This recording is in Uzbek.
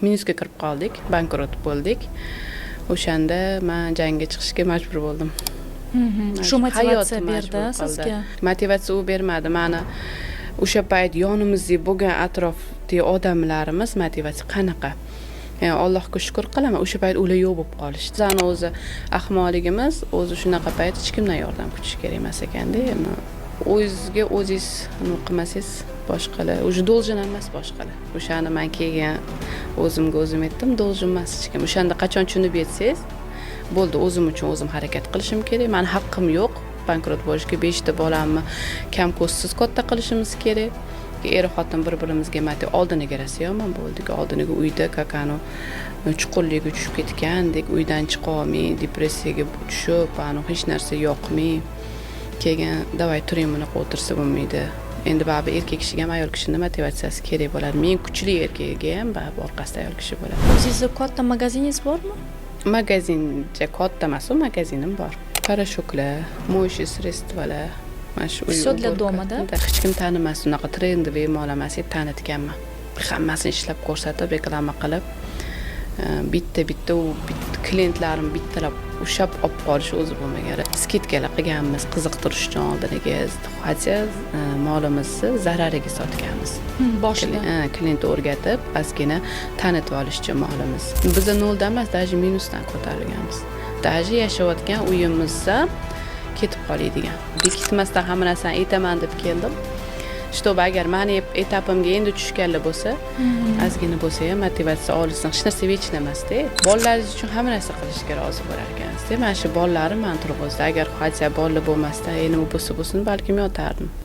Minusga kirib qoldik, bankrot bo'ldik. O'shanda men jangga chiqishga majbur bo'ldim. Shu motivatsiya Hayot berdi majbur sizga. qildi. Motivatsiya u bermadi. Mani o'sha payt yonimizda bo'lgan atrofdagi odamlarimiz motivatsiya qanaqa? Yani Allohga shukr qilaman, o'sha payt ular yo'q bo'lib qolishdi. Bizning o'zi ahmoligimiz, o'zi shunaqa payt hech kimdan yordam kutish kerak emas ekanda. O'zingizga o'zingiz nima qilmasangiz boshqalar, o'sha должен emas boshqalar. O'shani men keyin o'zimga o'zim aytdim, должен emas hech kim. O'shanda qachon tushunib yetsangiz, bo'ldi, o'zim uchun o'zim harakat qilishim kerak. Meni haqqim yo'q bankrot bo'lishga, 5 ta bolamni kam ko'zsiz katta qilishimiz kerak. Er-xotin bir-birimizga oldiniga rosa yomon bo'ldik. Oldiniga uyda kakani chuqurligiga tushib ketgandek, uydan chiqa olmay, depressiyaga tushib, hech narsa yoqmay, keyin davay turing bunaqa o'tirsa bo'lmaydi. Endi baribir erkak kishiga ham ayol kishining motivatsiyasi kerak bo'ladi. Men kuchli erkakga ham baribir orqasida ayol kishi bo'ladi. Sizning katta magaziningiz bormi? Magazincha katta emas, magazinim bor. Parashoklar, mo'yshish sredstvalar, mana shu Всё для дома-da? Hech kim tanimas, unaqa trendiy muomalasini tanitganman. Hammasini ishlab ko'rsatib, reklama qilib, bitta u klientlarim bittalab ushab olib qolish o'zi bo'lmagan. Skidkalar qilganmiz, qiziqtirish uchun oldiniga, hatto molimizni zarariga sotganmiz. Boshida. Klient o'rgatib, ozgina tanitib olish uchun molimiz. Biz noldan emas, даже minusdan ko'tarilganmiz. Даже yashayotgan uyimizda ketib qoladigan. Bekitmasdan hamma narsani aytaman deb keldim. Чтобы agar meni etapimga endi tushganlar bo'lsa, ozgina bo'lsa ham motivatsiya olsin. Hech narsa vechna emas-da. Bolalaringiz uchun hamma narsa qilishga rozi bo'lar ekansiz. Mana shu bolalarim men turg'izdi. Agar hozir bolalar bo'lmasdan, nima bo'lsa bo'lsin, balkim yotardim.